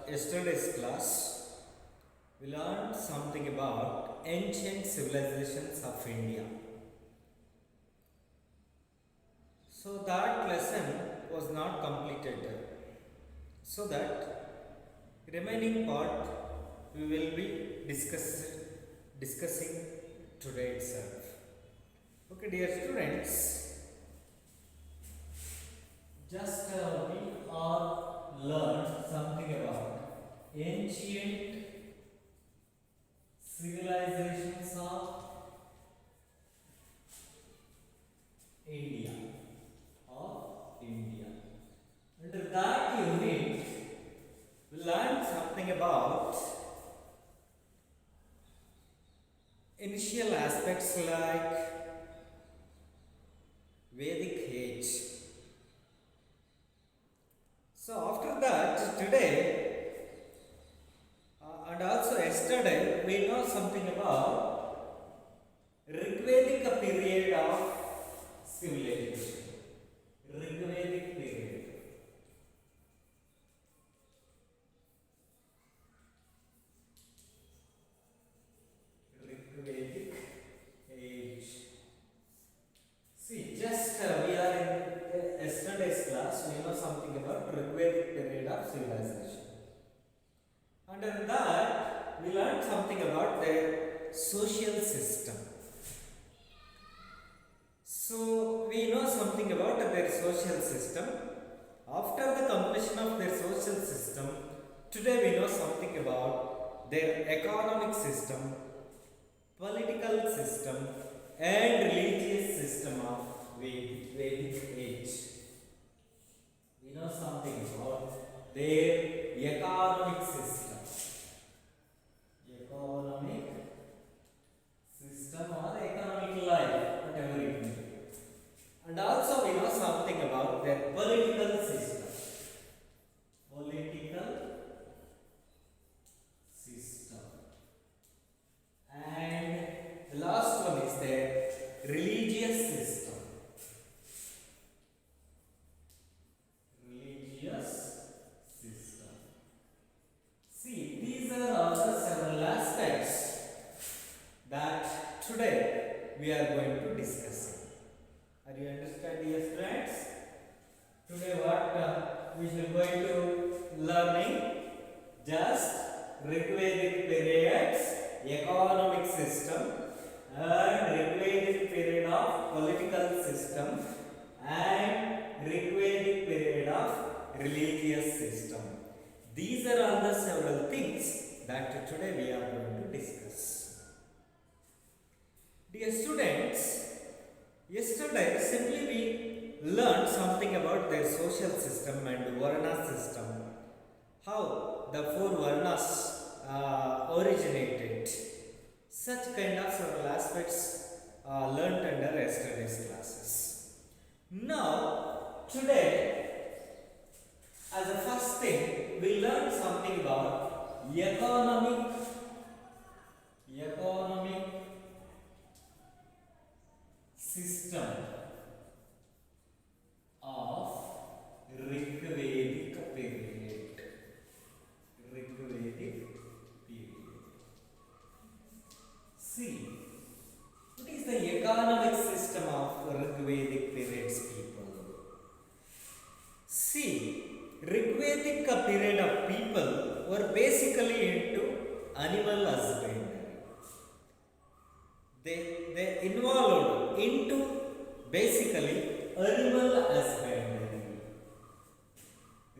yesterday's class, we learned something about ancient civilizations of India. So that lesson was not completed. So that remaining part we will be discussing today itself. Okay, dear students, just we all learned something about ancient civilizations of India. Under that unit, we learned something about initial aspects like Vedic age. So after that, today and also yesterday, we know something about Rigvedic period of civilization. Rigvedic period. Rigvedic age. See, just we are in yesterday's class, we know something about Rigvedic period of civilization. Under that, we learned something about their social system. So, we know something about their social system. After the completion of their social system, today we know something about their economic system, political system, and religious system of Vedic age. We know something about their economic system. Economic system or economic life, whatever it may be. And also we know something about their political system. Political system. And the last one is their religious system. Religious system. See, these are also several aspects that today we are going to discuss. Are you understand, dear friends? Today what we are going to learning just Rigvedic periods, economic system, and Rigvedic period of political system, and Rigvedic period of religious system. These are all the several things that today we are going to discuss. Dear students, yesterday simply we learned something about their social system and Varna system, how the four Varnas originated. Such kind of several aspects learnt under yesterday's classes. Now, today, as a first thing, we learned something about economic system of Rigvedic period. Rigvedic period. See, what is the economic system of Rigvedic periods, people? See, Rigvedic period of people were basically into animal husbandry. They involved into basically animal husbandry.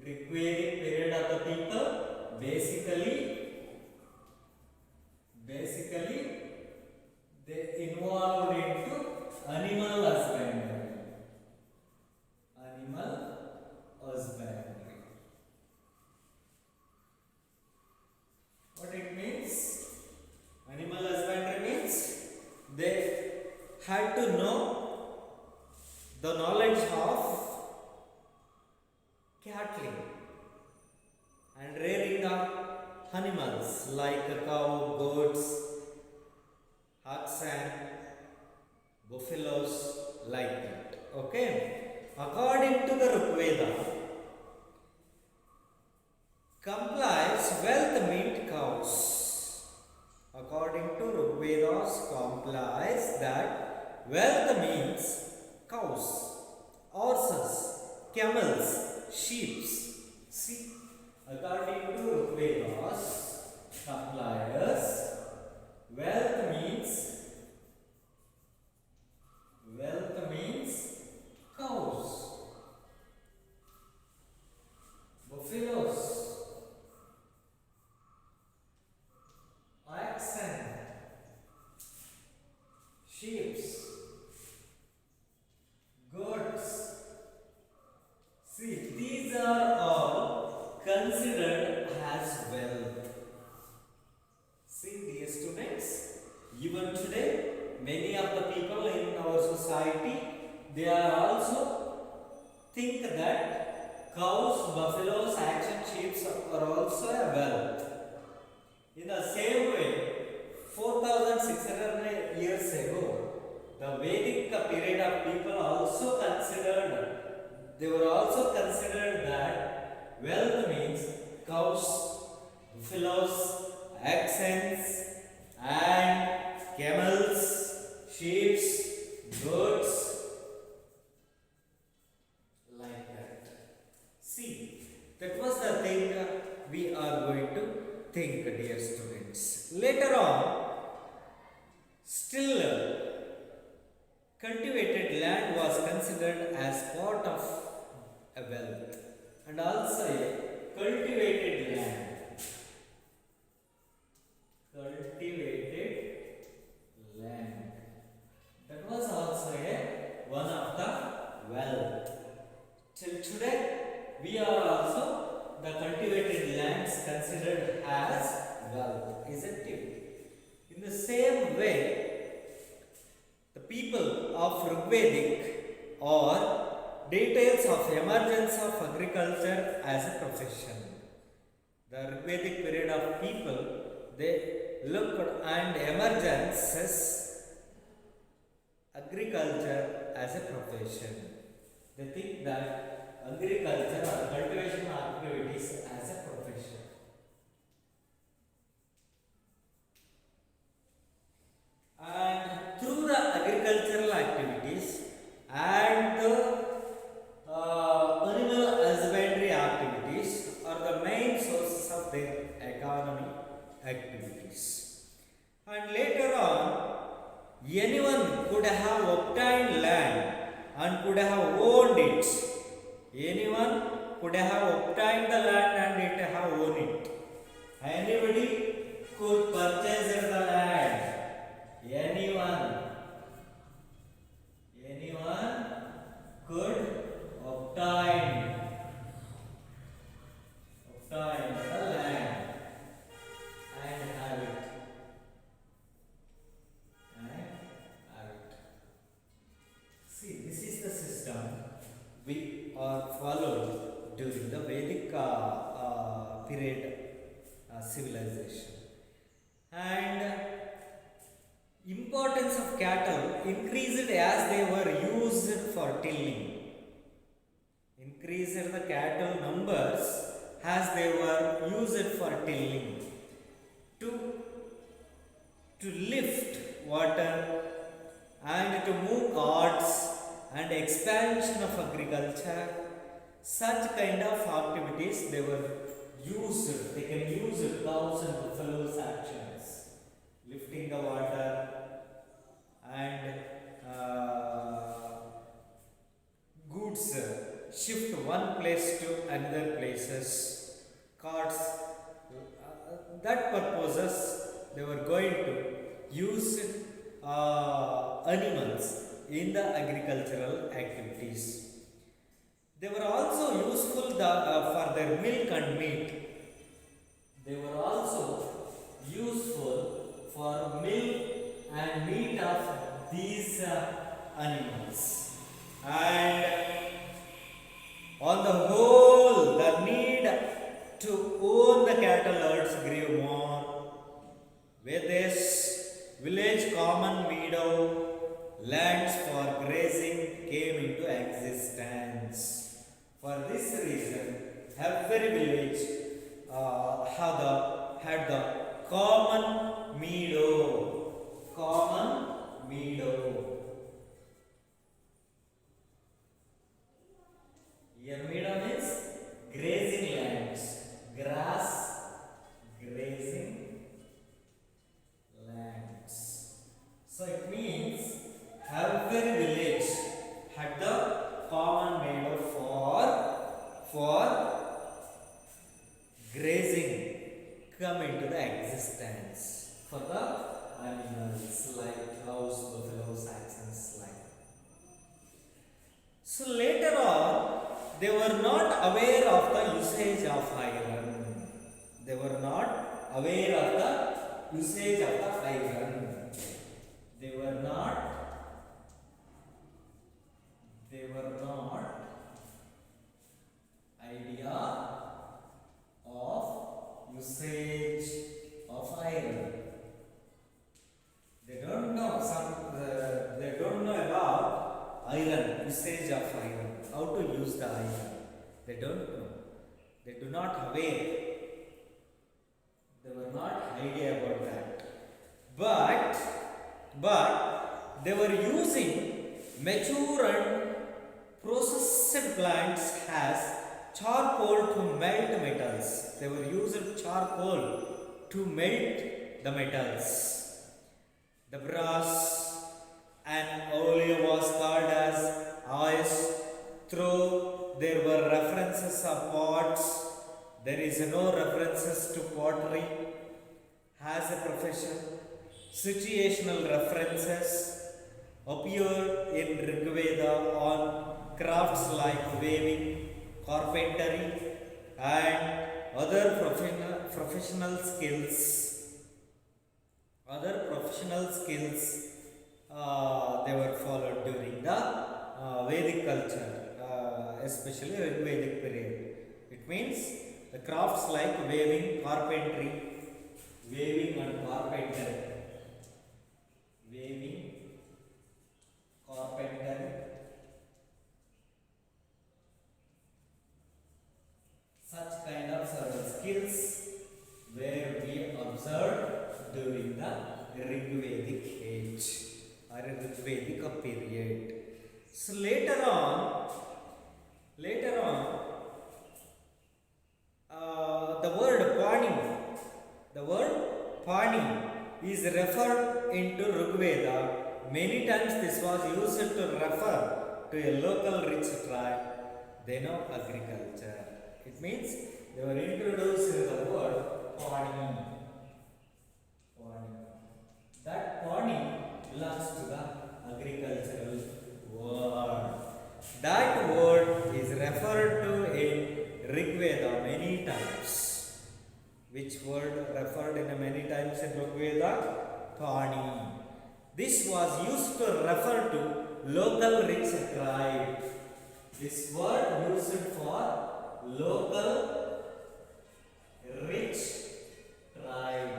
Rigvedic period of the people basically they involved into animal husbandry. Animal husbandry. What it means? Animal husbandry means they had to know the knowledge of cattle and rearing of animals like cow, goats, oxen, buffaloes, like that. Okay? According to the Rig Veda, complies implies that wealth means cows, horses, camels, sheep. See, according to Vedas, suppliers, wealth means cows, buffaloes, oxen, sheep, goats. See, these are all considered as wealth. See, dear students, even today, many of the people in our society, they are also think that cows, buffaloes, oxen, sheep are also a wealth. In the same way, 4,600 years ago, the Vedic period of people also considered, they were also considered that wealth means cows, buffaloes, oxen, and camels, sheep, goats, like that. See, that was the thing we are going to think, dear students. Later on, still cultivated land was considered as part of a wealth, and also a cultivated land. That was also one of the wealth. Till today, we are also the cultivated lands considered as wealth, isn't it? In the same way, the people of Rigvedic or details of emergence of agriculture as a profession. The Rigvedic period of people, they looked and emergences agriculture as a profession. They think that agriculture or cultivation activities as a profession. And through the agricultural activities and the animal husbandry activities are the main sources of their economy activities. And later on, anyone could have obtained land and could have owned it. Anyone could have obtained the land and it have owned it. Anybody could purchase the land. Anyone could obtain the land and have it. See, this is the system we are followed during the Vedic period civilization. And importance of cattle increased as they were used for tilling. Increased the cattle numbers as they were used for tilling. To lift water and to move carts and expansion of agriculture, such kind of activities they were used. They can use cows and buffaloes actions, lifting the water and goods shift one place to another places, carts. That purposes they were going to use animals in the agricultural activities. They were also useful for their milk and meat. They were also useful for milk and meat of these animals. And on the whole, the need to own the cattle herds grew more. Vedas, village common meadow, lands for grazing came into existence. For this reason, every village had the common meadow. Common meadow. Here meadow means grazing lands. Grass, grazing lands. So it means every village had the common meadow for grazing come into the existence for the animals like cows, buffaloes, oxen, like. So later on, they were not aware of the usage of iron. They were not aware of the usage of the iron. They were not idea of usage of iron. They don't know they don't know about iron, usage of iron, how to use the iron. They don't know. They do not aware. They were not idea about that. But they were using mature and processed plants as charcoal to melt metals. They were using charcoal to melt the metals. The brass and oleum was called as ice. Though there were references of pots, there is no references to pottery as a profession. Situational references appear in Rigveda on crafts like weaving, carpentry, and other professional skills. They were followed during the Vedic culture, especially Vedic period. It means the crafts like weaving and carpentry, such kind of skills were we observed during the Rigvedic age or Rigvedic period. So later on, the word Pani is referred into Rigveda. Many times this was used to refer to a local rich tribe. They know agriculture. It means they were introduced to the word Pani. That Pani belongs to the agricultural word. That word is referred to in Rigveda many times. Which word referred in many times in Rigveda? Pani. This was used to refer to local rich tribe. This word used for local rich tribe.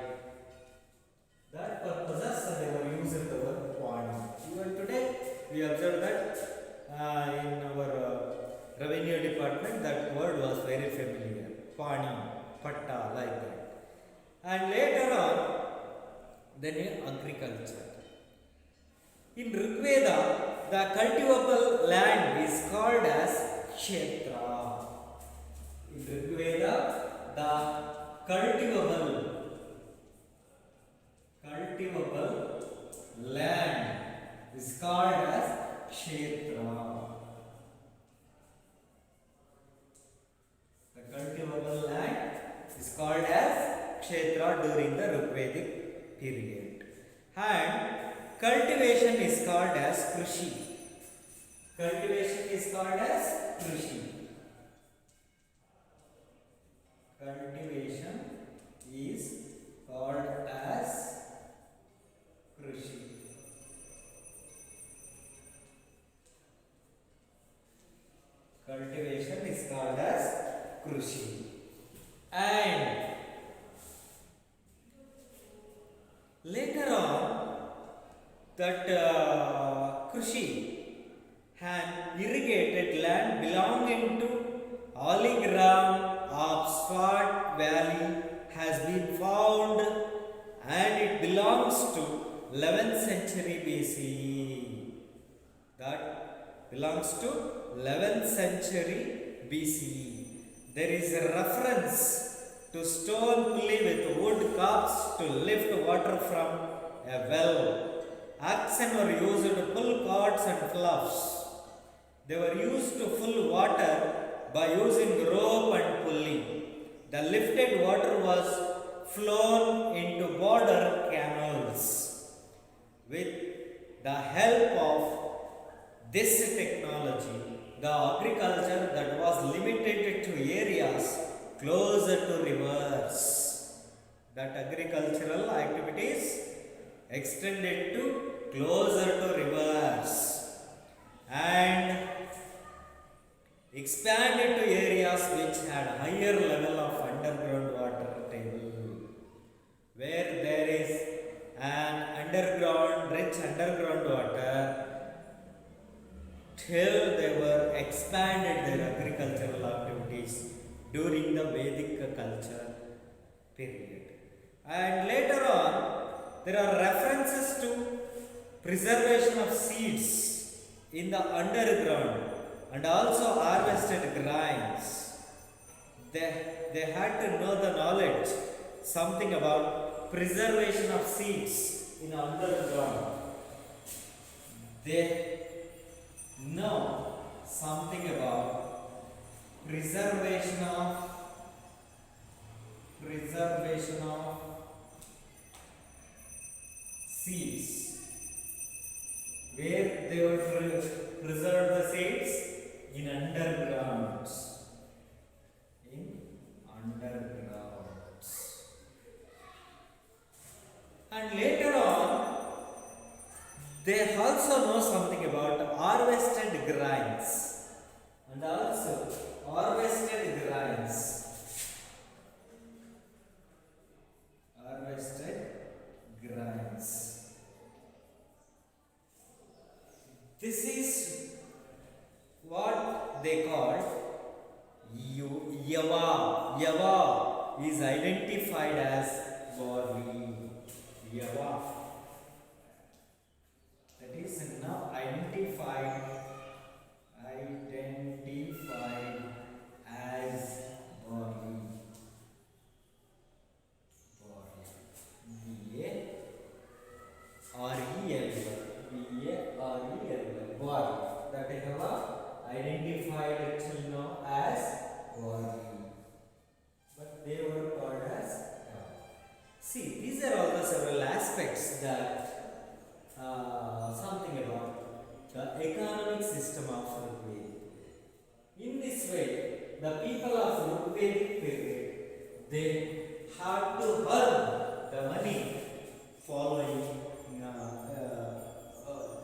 That purposes they were using the word Pani. Even today we observe that in our revenue department that word was very familiar. Pani, Patta, like that. And later on, then agriculture. In Rigveda, the cultivable land is called as Kshetra. In Rigveda, the cultivable land is called as Kshetra. The cultivable land is called as Kshetra during the Rigvedic period. And cultivation is called as Krishi. Cultivation is called as Krishi. Cultivation is called as Krishi. Cultivation is called as Krishi. And later on, that Krishi and irrigated land belonging to Aligram of Swat Valley has been found, and it belongs to 11th century BCE. That belongs to 11th century BCE. There is a reference to stone pulley with wood cups to lift water from a well. Oxen were used to pull carts and fluffs. They were used to fill water by using rope and pulley. The lifted water was flown into border canals. With the help of this technology, the agriculture that was limited to areas closer to rivers, that agricultural activities extended to closer to rivers and expanded to areas which had higher level of underground water table. Where there is an rich underground water, till they were expanded their agricultural activities during the Vedic culture period. And later on, there are references to preservation of seeds in the underground and also harvested grains. They had to know the knowledge, something about preservation of seeds in underground. They know something about preservation of seeds, where they would preserve the seeds in undergrounds. And later on, they also know something about harvested grains. And also harvested grains. This is what they call Yava. Yava is identified as barley. Yava. That is now identified as barley. Barley. That is identified till now as barley. But they were called as see, these are all the several aspects that something about the economic system of Rigveda. In this way, the people of Rigvedic period, they had to earn the money following.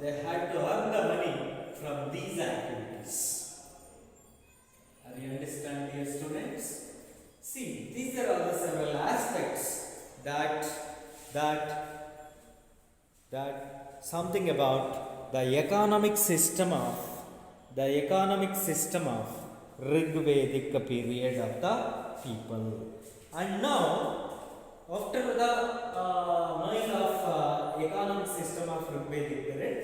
They had to earn the money from these activities. Are you understand, dear students? See, these are all the several aspects that something about the economic system of Rigvedic period of the people. And now, after the knowing of economic system of Rigvedic period,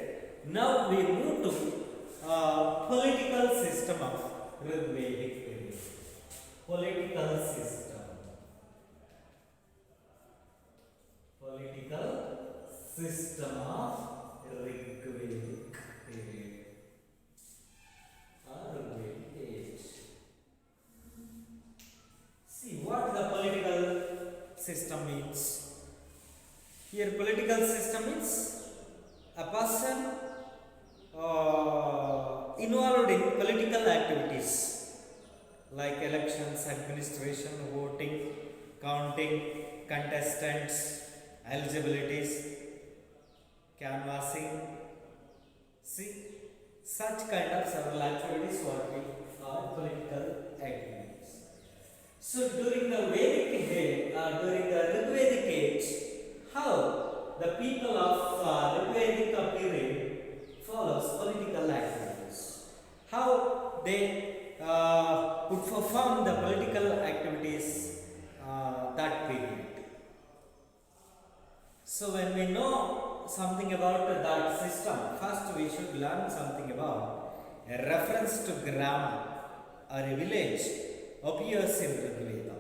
now we move to political system of Rigvedic period. Political system of Rigvedic period or Rigvedic age. See what the political system means. Here political system means a person involved in political activities like elections, administration, voting, counting, contestants, eligibilities, canvassing. See, such kind of several activities what we call political activities. So during the Rigvedic age, how the people of Rigvedic period follows political activities, how they would perform the political activities that period. So when we know something about that system, first we should learn something about a reference to grammar or a village appears in Rig Veda.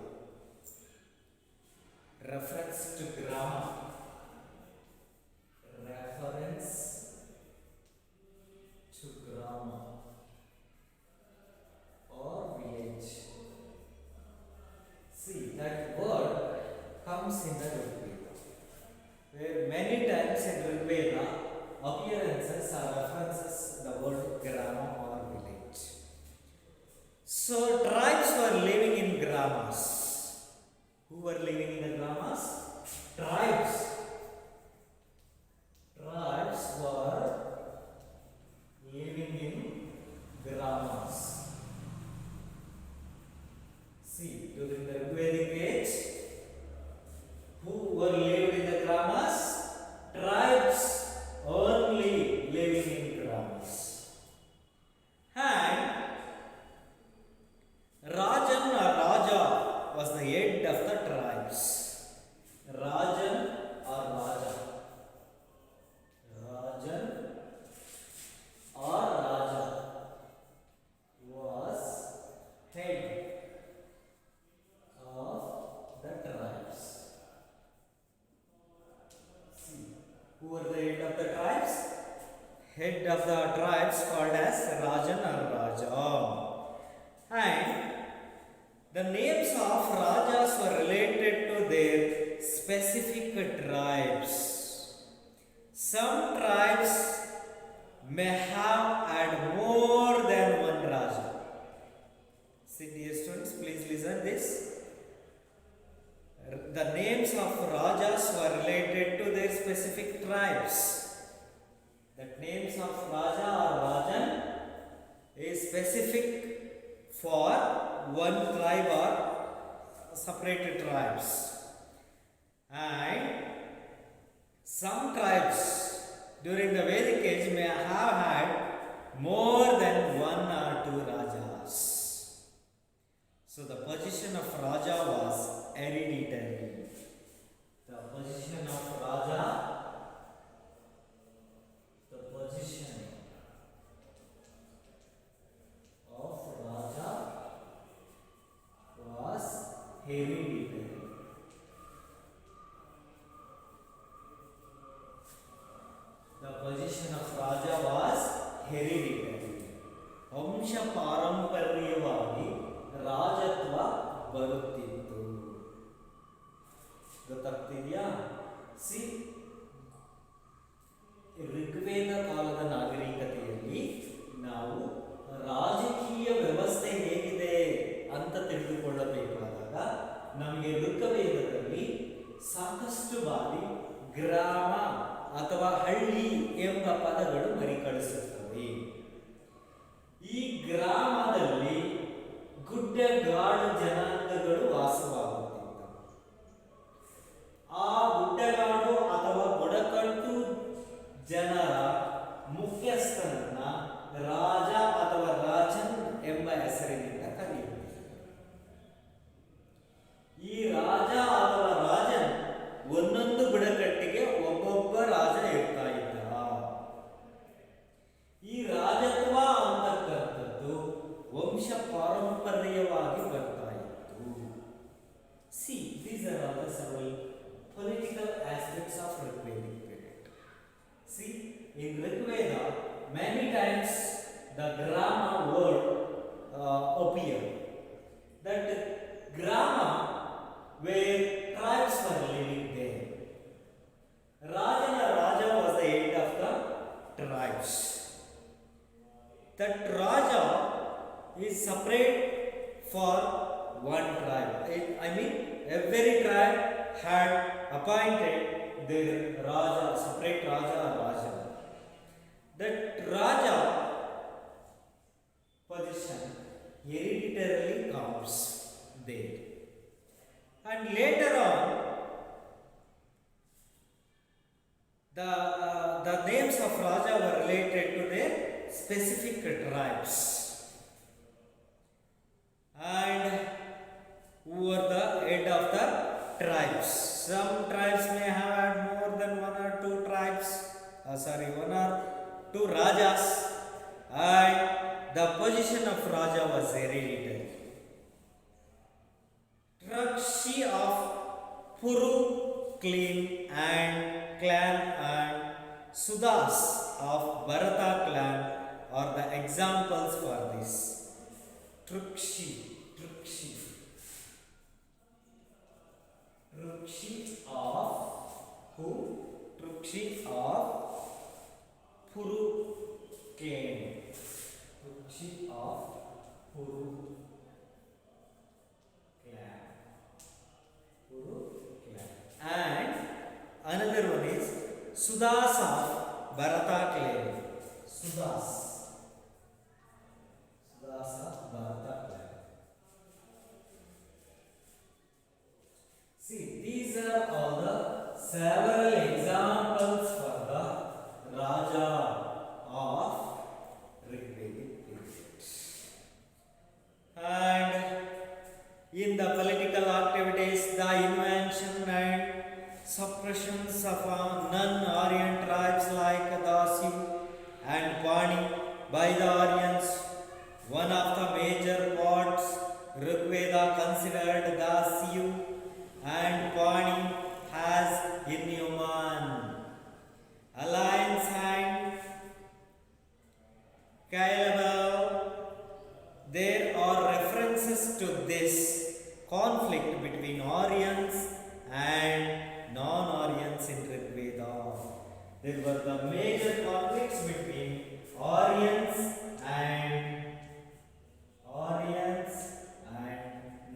Reference to grammar. Reference to grammar or village. See, that word comes in the Rig Veda, where many times in Rig Veda appearances or references the word grammar or village. So tribes were living in grammas. Who were living in the grammas? Tribes. Tribes were living in grammas. See, during the Vedic age, who were living in the grammas? Tribes only living in grammas. And Rajan or Raja was the head of the tribes. Rajan or Raja. Rajan or Raja was head of the tribes. See, who were the head of the tribes? Head of the tribes called as Rajan or Raja. And the names of Rajas were related to their specific tribes. Some tribes may have had more than one Raja. See, dear students, please listen this. The names of Rajas were related to their specific tribes. The names of Raja or Rajan is specific for one tribe or separated tribes. And some tribes during the Vedic age may have had more than one or two Rajas. So the position of Raja was hereditary. The position of Raja, the position of Raja was hereditary. The position of Raja was hereditary. ವಂಶ ಪಾರಂಪರ್ಯವಾಗಿ ರಾಜತ್ವ ಬರುತ್ತಿತ್ತು. ಗೊತ್ತಾಗ್ತಿದೆಯಾ? C, Rigveda ಕಾಲದ ನಾಗರಿಕತೆಯಲ್ಲಿ ನಾವು ರಾಜಕೀಯ ವ್ಯವಸ್ಥೆ ಹೇಗಿದೆ ಅಂತ ತಿಳಿದುಕೊಳ್ಳಬೇಕಾದಾಗ ನಮಗೆ ಋಗ್ವೇದದಲ್ಲಿ ಸಾಕಷ್ಟು ಬಾರಿ ಗ್ರಾಮ ಅಥವಾ ಹಳ್ಳಿ ಎಂಬ ಪದಗಳು ಮರುಕಳಿಸುತ್ತವೆ. ಈ ಗ್ರಾಮದಲ್ಲಿ ಗುಡ್ಡಗಾಡು ಜನಾಂಗಗಳು ವಾಸವಾಗುತ್ತಿದ್ದವು. ಆ ಗುಡ್ಡಗಾಡು ಅಥವಾ ಬುಡಕಟ್ಟು ಜನರ ಮುಖ್ಯಸ್ಥನನ್ನ ರಾಜ ಅಥವಾ ರಾಜನ್ ಎಂಬ ಹೆಸರಿನಿಂದ ಕರೆಯುತ್ತಾರೆ. ಈ ರಾಜ ಅಥವಾ ರಾಜನ್ ಒಂದೊಂದು ಬುಡಕಟ್ಟಿಗೆ ಒಬ್ಬೊಬ್ಬ ರಾಜ ಇರ್ತಾ ಇದ್ದ. ಈ ರಾಜತ್ವ ಅಂತಕ್ಕಂಥದ್ದು ವಂಶ ಪಾರಂಪರ್ಯವಾಗಿ ಬರ್ತಾ ಇತ್ತು. C, these are all the several political aspects of Rigvedic period. See, in Rigveda, many times the grama word appear. That grama where tribes were living there. Rajana Raja was the head of the tribes. That Raja is separate for one tribe. I mean, every tribe had appointed their Raja, separate Raja or Raja. That Raja position hereditarily comes there. And later on, the names of Raja were related to their specific tribes. And who were the head of the tribes? Some tribes may have had more than one or two tribes. one or two Rajas, and the position of Raja was hereditary. Trakshi of Puru clan and Sudas of Bharata clan are the examples for this. Trukshi of who? Trukshi of Puru clan. Trukshi of Puru clan. And another one is Sudas of Bharata clan. Sudas of Bharata clan. See, these are all the several examples for the Raja of Rigvedic period. And in the political activities, the invention and suppressions of non-Aryan tribes like Dasu and Pani by the Aryans, one of the major parts Rigveda considered Dasu and Pani as inhuman. Alliance and Kailabal, there are references to this conflict between Aryans and non-Aryans in Rigveda. There were the major conflicts between Aryans and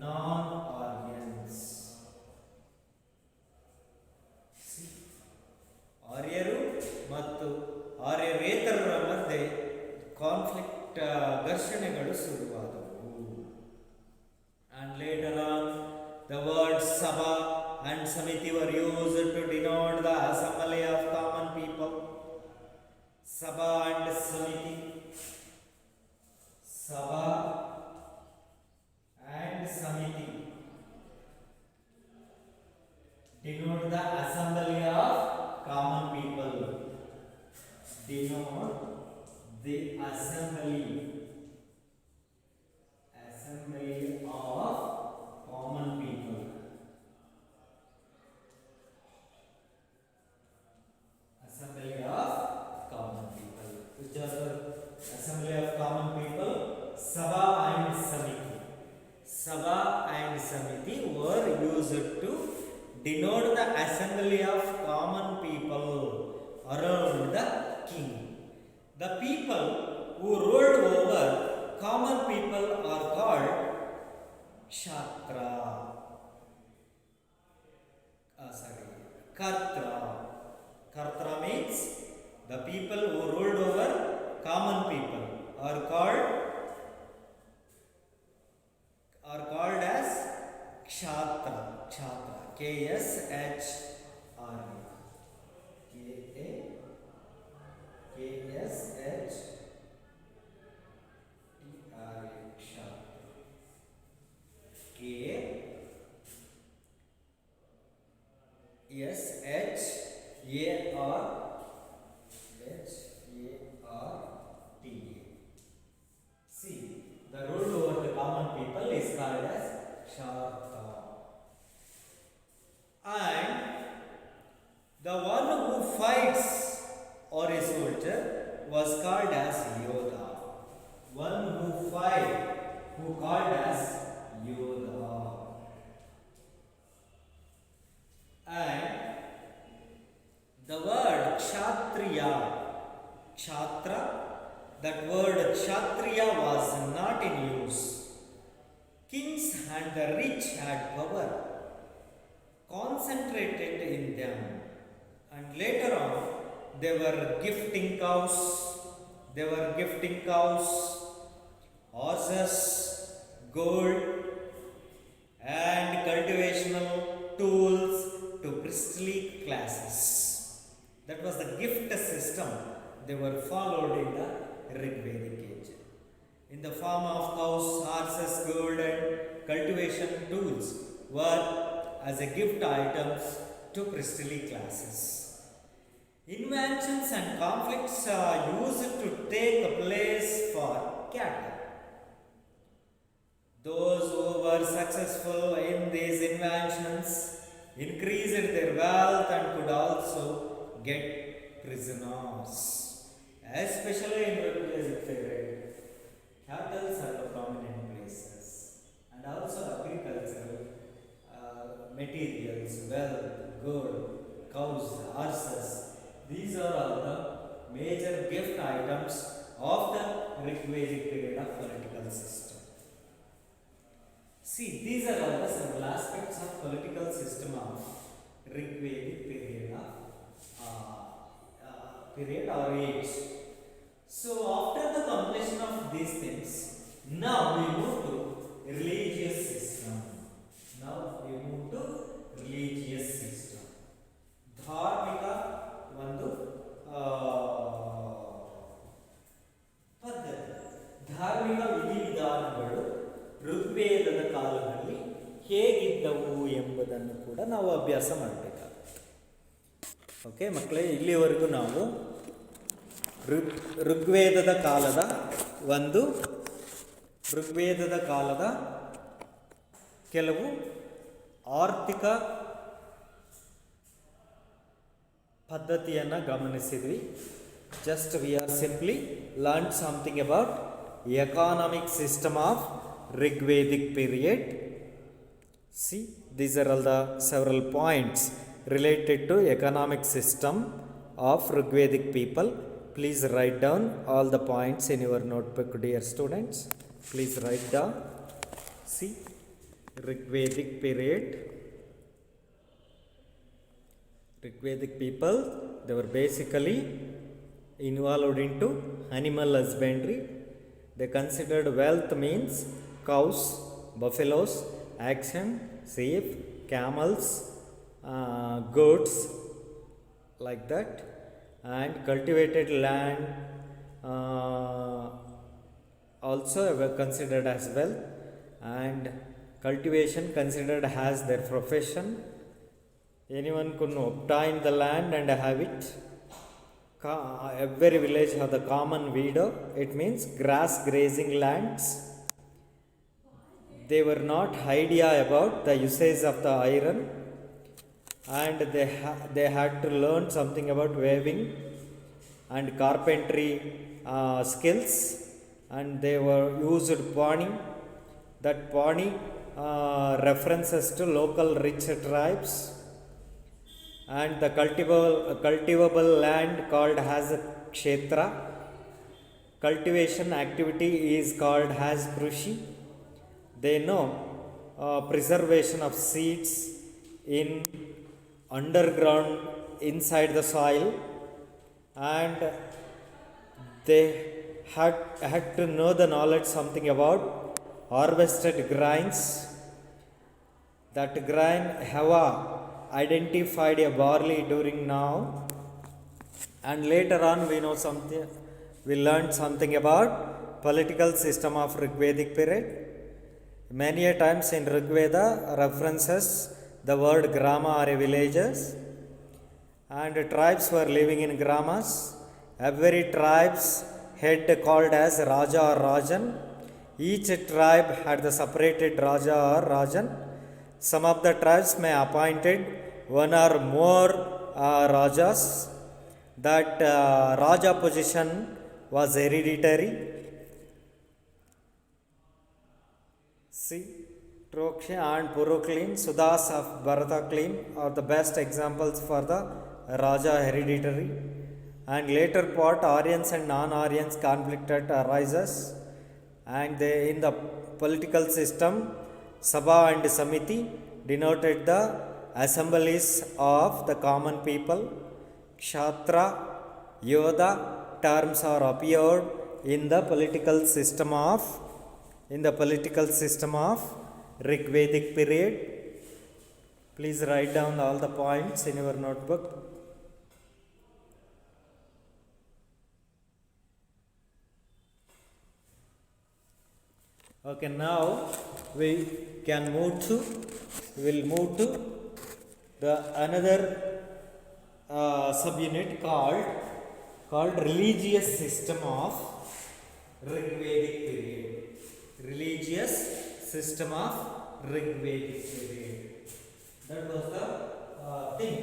non-Aryans. ಆರ್ಯರು ಮತ್ತು ಆರ್ಯರೇತರರ ಮಧ್ಯೆ conflict ಘರ್ಷಣೆಗಳು ಶುರುವಾದವು. And later on, the words Sabha and Samiti were used to denote the assembly of common people. Sabha and Samiti. Sabha and Samiti denote the assembly of common people. Denote the assembly of common people. Assembly of common people. Which are the assembly of common people? Sabha and Samiti. Sabha and Samiti were used to denote the assembly of common people around the king. The people who ruled over common people are called Kshatra. Kartra. Kartra means the people who ruled over common people are called as Kshatra. Kshatra. K-S-H-R-A. K-S-H-T-R-A. K-S-H-A-R-H-A-R-T-A. See, the rule over the common people is called as Kshatra. And the one who fights or a soldier was called as Yodha. One who called as Yodha. And the word Kshatriya, Kshatra, that word Kshatriya was not in use. Kings and the rich had power concentrated in them, and later on they were gifting cows, horses, gold and cultivational tools to priestly classes. That was the gift system they were followed in the Rigvedic age, in the form of cows, horses, gold and cultivation tools were as a gift items to priestly classes. Inventions and conflicts are used to take a place for cattle. Those who were successful in these inventions increased their wealth and could also get prisoners, especially in replacement period. Cattle are the prominent places, and also agricultural materials, wealth, gold, cows, horses. These are all the major gift items of the Rigvedic period of political system. See, these are all the several aspects of political system of Rigvedic period or age. So after the completion of these things, now we move to religious system. Now we move to religious system. ಧಾರ್ಮಿಕ ಒಂದು ಪದ್ಧತಿ, ಧಾರ್ಮಿಕ ವಿಧಿವಿಧಾನಗಳು ಋಗ್ವೇದದ ಕಾಲದಲ್ಲಿ ಹೇಗಿದ್ದವು ಎಂಬುದನ್ನು ಕೂಡ ನಾವು ಅಭ್ಯಾಸ ಮಾಡಬೇಕಾಗುತ್ತೆ. ಓಕೆ ಮಕ್ಕಳೇ, ಇಲ್ಲಿವರೆಗೂ ನಾವು ಋಗ್ವೇದದ ಕಾಲದ ಕೆಲವು ಆರ್ಥಿಕ ಪದ್ಧತಿಯನ್ನು ಗಮನಿಸಿದ್ವಿ. Just we are simply learn something about economic system of Rigvedic period. See, these are all the several points related to economic system of Rigvedic people. Please write down all the points in your notebook, dear students. Please write down. See, Rigvedic period. Rigvedic people, they were basically involved into animal husbandry. They considered wealth means cows, buffaloes, oxen, sheep, camels, goats, like that, and cultivated land also were considered as well, and cultivation considered as their profession. Anyone could obtain the land and have it. Every village had the common widow. It means grass grazing lands. They were not idea about the usage of the iron, and they had to learn something about weaving and carpentry skills, and they were used pani. That pani references to local rich tribes, and the cultivable land called as kshetra. Cultivation activity is called as krushi. They know preservation of seeds in underground inside the soil, and they had to know the knowledge something about harvested grains. That grain Hava identified a barley during now, and later on we learned something about political system of Rigvedic period. Many a times in Rigveda references the word grama or villages, and tribes were living in gramas. Every tribe's head called as Raja or Rajan. Each tribe had the separated Raja or Rajan. Some of the tribes may appointed one or more Rajas. That Raja position was hereditary. See, Troksha and Puruklim, Sudas of Bharataklim are the best examples for the Raja hereditary. And later part, Aryans and non-Aryans conflicted arises, and in the political system, Sabha and Samiti denoted the assemblies of the common people. Kshatra, Yoda terms are appeared in the political system of Rigvedic period. Please write down all the points in your notebook. Okay, now we will move to the another subunit called religious system of Rigvedic period. Religious system of Rigvedic period. That was the thing.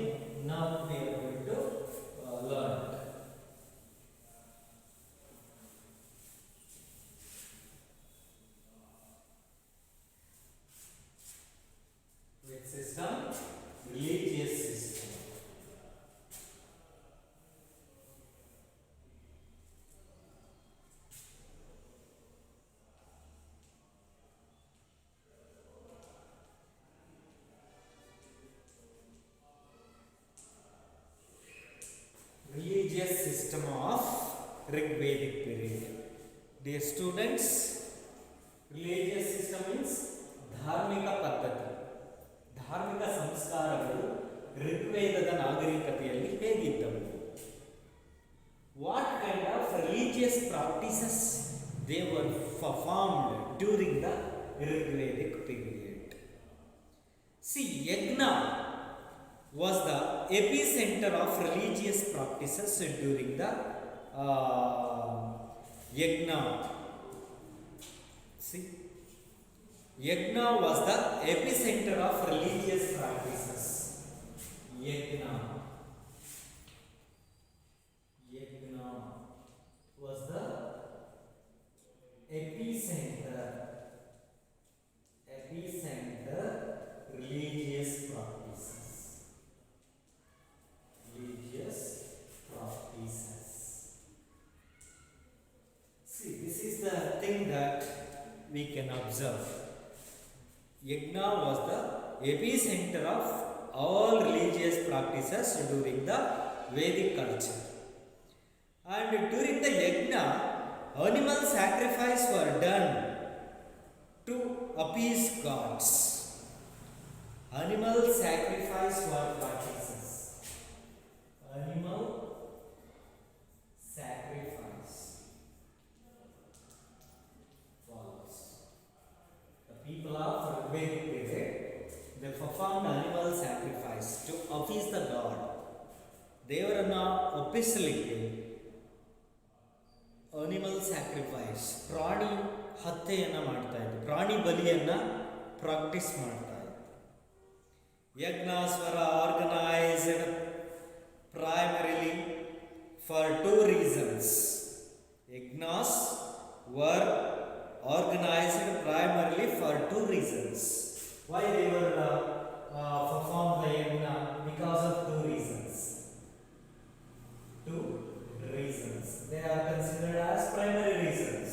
Now we are going to learn. Which system? Religious system. Religious system of Rigvedic period. Dear students, religious system means ಧಾರ್ಮಿಕ ಪದ್ಧತಿ, ಧಾರ್ಮಿಕ ಸಂಸ್ಕಾರಗಳು ಋಗ್ವೇದದ ನಾಗರಿಕತೆಯಲ್ಲಿ ಹೇಗಿದ್ದವು? What kind of religious practices they were performed during the Rigvedic period? See, Yagna was the epicenter of religious practices during the Yagna. See, Yagna was the epicenter of religious practices. Yagna was the epicenter religious practices. See, this is the thing that we can observe. Yagna was the epicenter of all religious practices during the Vedic culture. And during the Yagna, animal sacrifice were done to appease gods. Animal sacrifice were practices. Animal sacrifice was. The people of Rigvedic period, they performed animal sacrifice to appease the god. ದೇವರನ್ನ ಒಪ್ಪಿಸಲಿಕ್ಕೆ animal sacrifice, ಪ್ರಾಣಿ ಹತ್ಯೆಯನ್ನು ಮಾಡ್ತಾ ಇದ್ರು, ಪ್ರಾಣಿ ಬಲಿಯನ್ನು practice ಮಾಡ್ತಾ ಇದ್ರು. Yagnas were organized primarily for two reasons. Yagnas were organized primarily for two reasons. Why they were performed the yagna? Because of two reasons. Two reasons. They are considered as primary reasons.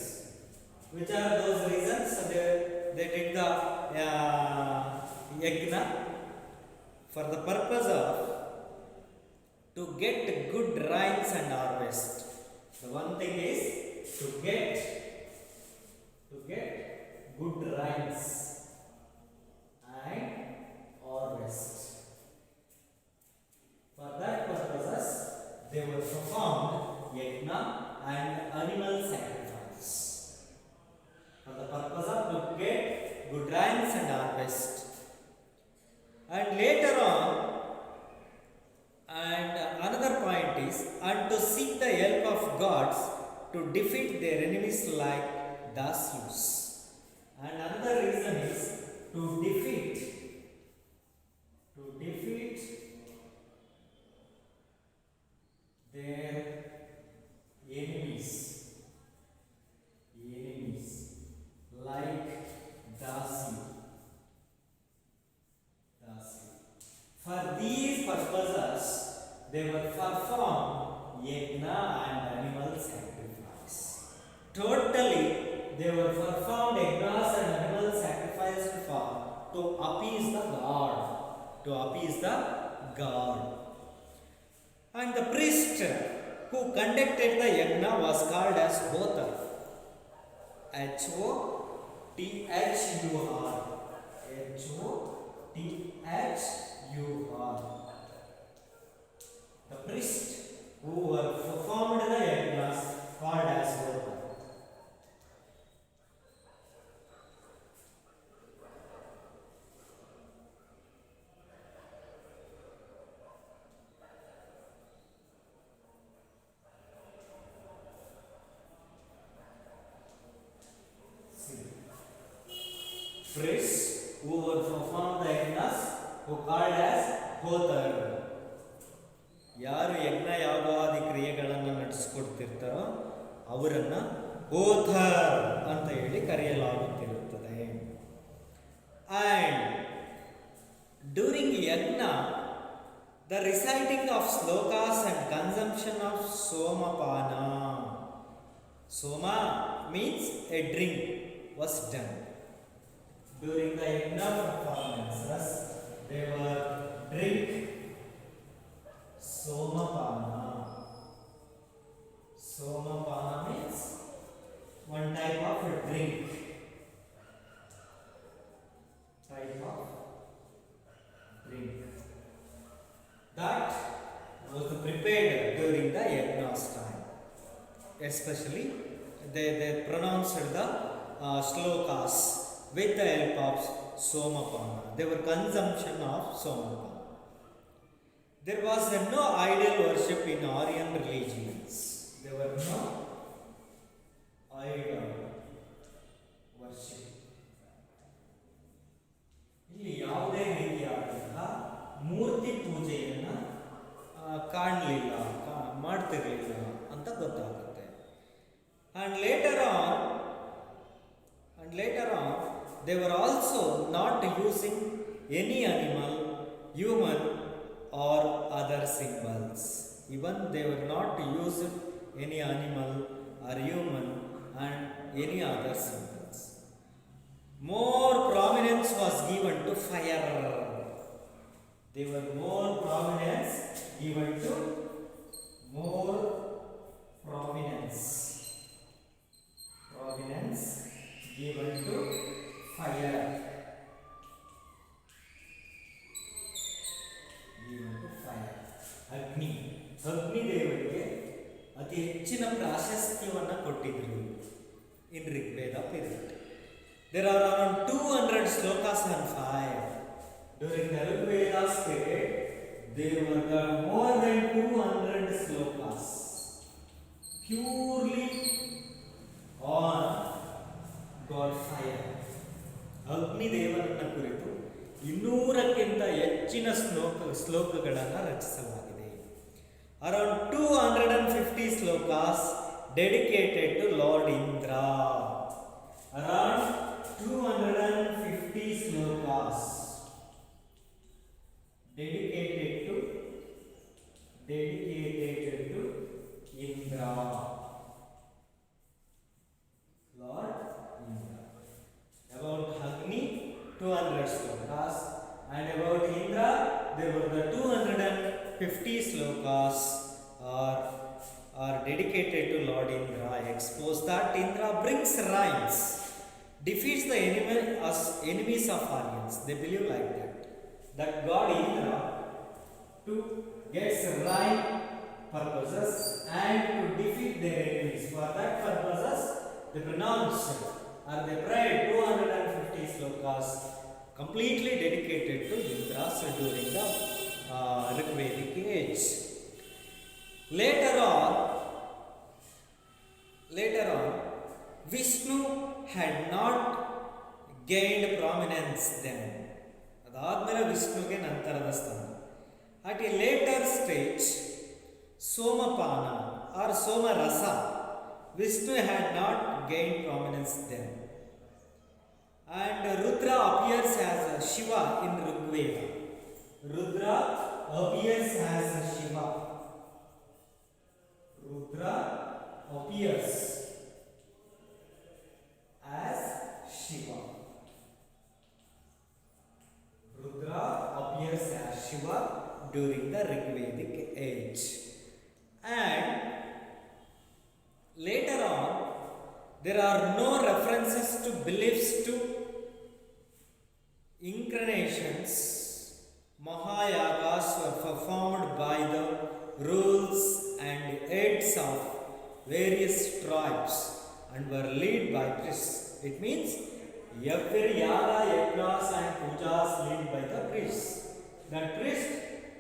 Which are those reasons? They did the yagna for the purpose of to get good rains and harvest. The one thing is to get good rains and harvest. For that purposes, they were performed yagna and animal sacrifice. For the purpose of to get good rains and harvest. And later on, and another point is, and to seek the help of gods to defeat their enemies like Dasyus. And another reason is to defeat their enemies like Dasyu. For these purposes, they were performed yagna and animal sacrifice. Totally, they were performed yagnas and animal sacrifice to appease the god. And the priest who conducted the yagna was called as Hotar. H-O-T-H-U-R. H-O-T-H-U-R. The priest who were performed the yagnas called as Hotar. perform the yagnas who called as ಹೋತರ್. ಯಾರು ಯಜ್ಞ ಯಾಗಾದಿ ಕ್ರಿಯೆಗಳನ್ನು ನಡೆಸಿಕೊಡ್ತಿರ್ತಾರೋ ಅವರನ್ನು ಹೋತರ್ ಅಂತ ಹೇಳಿ ಕರೆಯಲಾಗುತ್ತಿರುತ್ತದೆ. And during ಯಜ್ಞ the reciting of slokas and consumption of somapana. Soma means a drink was done. During the yajna performances, they were drink somapana. Somapana means one type of a drink. Type of drink that was prepared during the yagna's time. Especially they pronounced the slokas with the help of somapana. They were consumption of somapana. There was no idol worship in Aryan religions. There were no idol worship. ಇಲ್ಲಿ ಯಾವುದೇ ರೀತಿಯಾದಂತಹ ಮೂರ್ತಿ ಪೂಜೆಯನ್ನು ಕಾಣಲಿಲ್ಲ, ಮಾಡ್ತಿರಲಿಲ್ಲ ಅಂತ ಗೊತ್ತಾಗುತ್ತೆ. And later on they were also not using any animal, human or other symbols. Even they were not using any animal or human and any other symbols. More prominence was given to fire. They were more prominence given to given to fire. ಅಗ್ನಿ ದೇವರಿಗೆ ಅತಿ ಹೆಚ್ಚಿನ ಪ್ರಾಶಸ್ತ್ಯವನ್ನು ಕೊಟ್ಟಿದ್ರು in Rigveda period. There are around 200 slokas on fire. During the Rigveda's period, there were more than 200 slokas purely on God fire. ಅಗ್ನಿ ದೇವರನ್ನ ಕುರಿತು 200ಕ್ಕಿಂತ ಹೆಚ್ಚಿನ ಶ್ಲೋಕಗಳನ್ನು ರಚಿಸಲಾಗಿದೆ. Around 250 slokas dedicated to Lord Indra. Around 250 slokas dedicated to Indra, Lord Indra. About Agni 200 slokas, and about Indra there were the 250 slokas are dedicated to Lord Indra. Expose that Indra brings rains, defeats the enemies of Aryans. They believe like that God Indra to gets right purposes and to defeat their enemies. For that purposes they pronounced or they prayed 250 slokas completely dedicated to Indra during the Rigvedic age. Later on Vishnu had not gained prominence then. ಅದಾದಮೇಲೆ ವಿಷ್ಣುಗೆ ನಂತರದ ಸ್ಥಾನ. At a later stage, Somapana or Somarasa, Vishnu had not gained prominence then. And Rudra appears as Shiva in Rigveda. Rudra appears as Shiva. Rudra appears as Shiva. Rudra appears as Shiva during the Rigvedic age. And later on, there are no references to beliefs to incarnations. Mahayagas were performed by the rules and heads of various tribes and were led by priests. It means every yaga, yajnas and pujas led by the priests. That priest,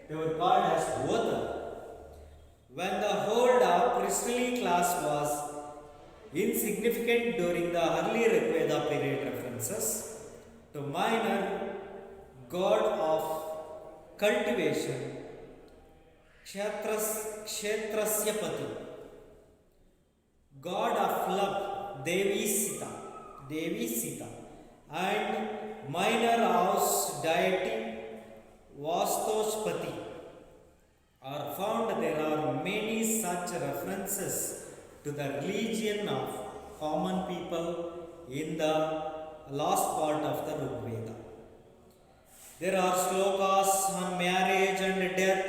they were called as Hota. When the whole priestly class was insignificant during the early Rigveda period, references to minor God of cultivation, kshetrasya pati, God of love, Devi Sita, and minor house deity, Vastoshpati, are found. There are many such references to the religion of common people in the last part of the Rig Veda. There are slokas on marriage and death.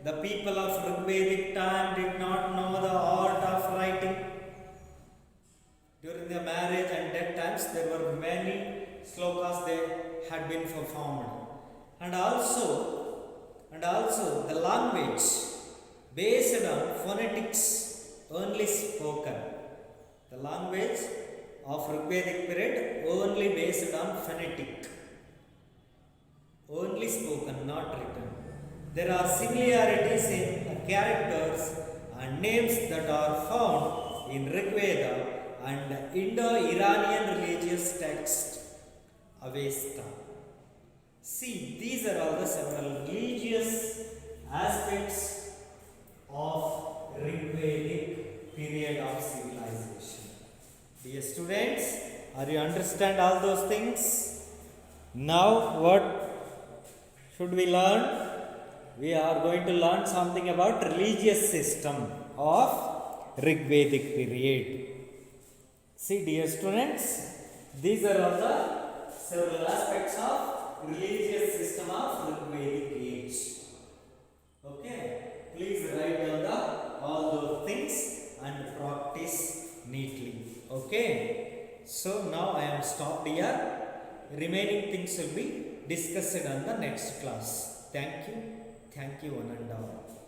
The people of Rig Vedic time did not know the art of writing. During the marriage and death times, there were many slokas they had been performed. And also the language based on phonetics only spoken. The language of Rig Vedic period only based on phonetic. Only spoken, not written. There are similarities in characters and names that are found in Rig Veda and Indo-Iranian religious text Avesta. See, these are all the several religious aspects of Rig Vedic period of civilization. Dear students, are you understand all those things? Now what should we learn? We are going to learn something about religious system of Rig Vedic period. See, dear students, these are all the several aspects of religious system of Rig Vedic age. Okay, please write down all those things and practice neatly. Okay, so now I am stopped here. Remaining things will be discussed on the next class. Thank you one and all.